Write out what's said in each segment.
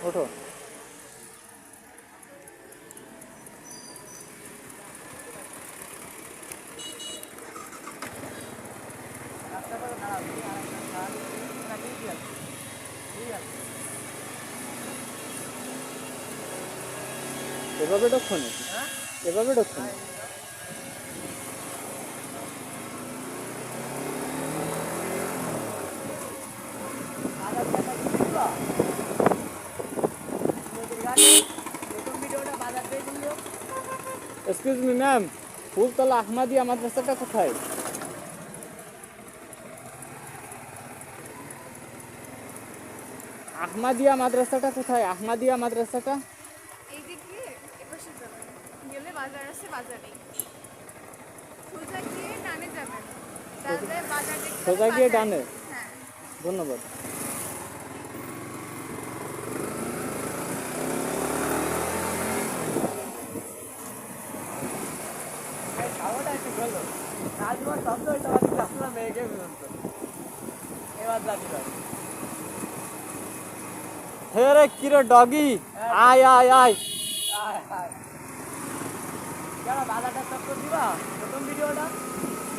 ওঠো। এভাবে ঢুকছো নাকি? এভাবে ঢুকছো না? Excuse me ma'am, Phultala Ahmadiyya মাদ্রাসাটা কোথায়? আহমাদিয়া মাদ্রাসাটা কোথায়? আহমাদিয়া মাদ্রাসাটা এইদিকে এপাশে যাবেন, গেলে বাজার আছে, বাজারে সোজা গিয়ে ডানে যাবেন, তাহলে বাজার দেখতে সোজা গিয়ে ডানে। হ্যাঁ। ধন্যবাদ। হে রে কিরে ডগি, আয় আয় আয়।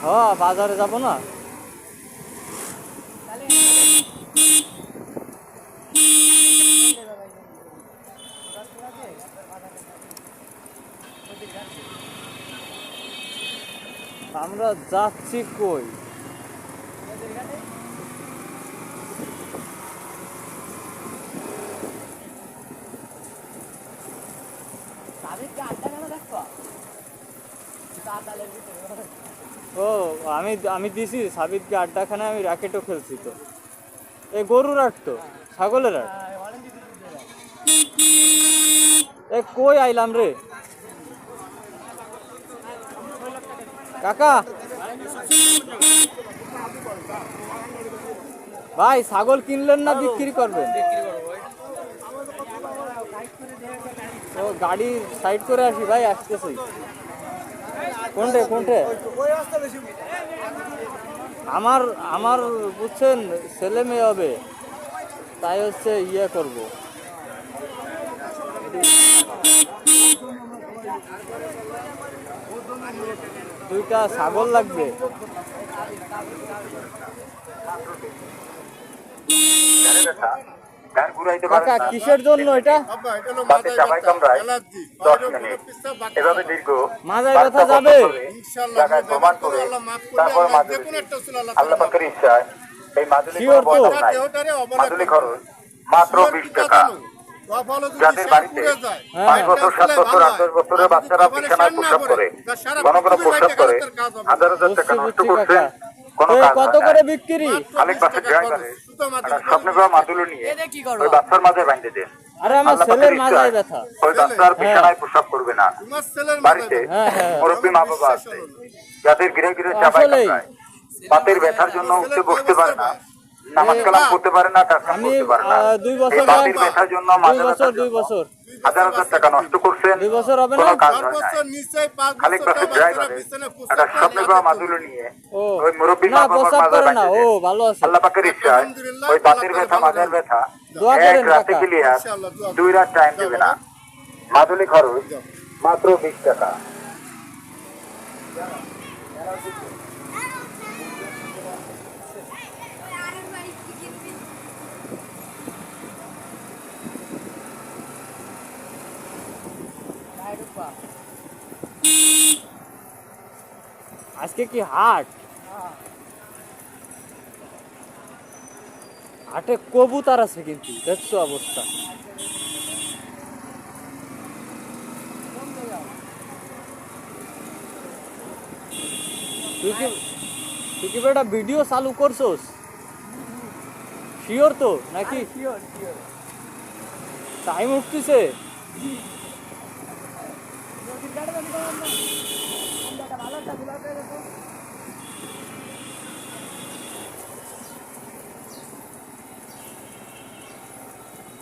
হ্যাঁ বাজারে যাব না? আমরা যাচ্ছি কই? ও আমি আমি দিছি সাবিতকে আড্ডাখানে, আমি র্যাকেটও খেলছি তো। এই গরুর আট তো, ছাগলের আট। এ কই আইলাম রে কাকা? ভাই ছাগল কিনলেন না বিক্রি করবেন? ও গাড়ি সাইড করে আসি ভাই, আসতেছি। কোনটে কোনটে? আমার আমার বুঝছেন ছেলে মেয়ে হবে, তাই হচ্ছে ইয়ে করব। দুইটা ছাগল লাগবে। কাকা কিসের জন্য এটা? মাজায় ব্যথা যাবে? শিওর তো? মাত্র 20 টাকা। যাদের বাড়িতে 5 বছর 7 বছর 8 10 বছরের বাচ্চারা বিছানায় প্রস্রাব করে, ঘন ঘন প্রস্রাব করে, হাজার হাজার টাকা নষ্ট করছেন, কোনো কাজ কত করে বিক্রি? খালিক বাসের ড্রাইভারে স্বপ্নে পাওয়া মাদুলো নিয়ে ওই বাচ্চার মাঝে বাঁধতে দেন। আরে আমার ছেলের মাজায় ব্যথা। ওই বাচ্চার বিছানায় প্রস্রাব করবে না। বাড়িতে মুরব্বী মা বাবা আছে, যাদের গৃহে গৃহে চাপাই কাটায়, পাতের ব্যথার জন্য উঠতে বসতে পারে না, নামাজ কালাম করতে পারে না, কাজ কাম আমি করতে পারে না। 2 বছর, পাতের ব্যথার জন্য 2 বছর হাজার হাজার টাকা নষ্ট করছেন, 2 বছর হবে না? কোনো কাজ হয় না। খালিক বাসের ড্রাইভারে একটা স্বপ্নে পাওয়া মাদুলো নিয়ে ও ওই মুরব্বী না, মা বাবার প্রস্রাব মাঝে করে না। ও বাঁধতে দেন। ভালো আছে। আল্লাহ পাকের ইচ্ছায় ওই বাতের ব্যথা মাজার ব্যথা দোয়া এক করেন রাতে কাকা। ক্লিয়ার, 2 রাত টাইম দেবে না। মাদুলি খরচ মাত্র 20 টাকা। আজকে কি হাট? হাটে কবুতর আছে কিন্তু, দেখছো অবস্থা। তুই কি বেটা ভিডিও চালু করছোস? শিওর তো নাকি? টাইম উঠতেছে।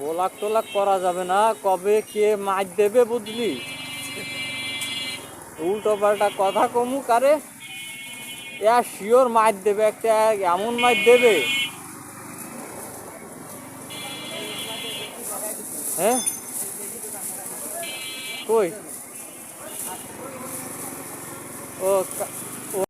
বোলাক টোলাক করা যাবে না, কবে কে মাছ দেবে বুঝলি? উল্টো পাল্টা কথা কমু কারে, শিওর মাছ দেবে, একটা এমন মাছ দেবে হ্যাঁ কই ও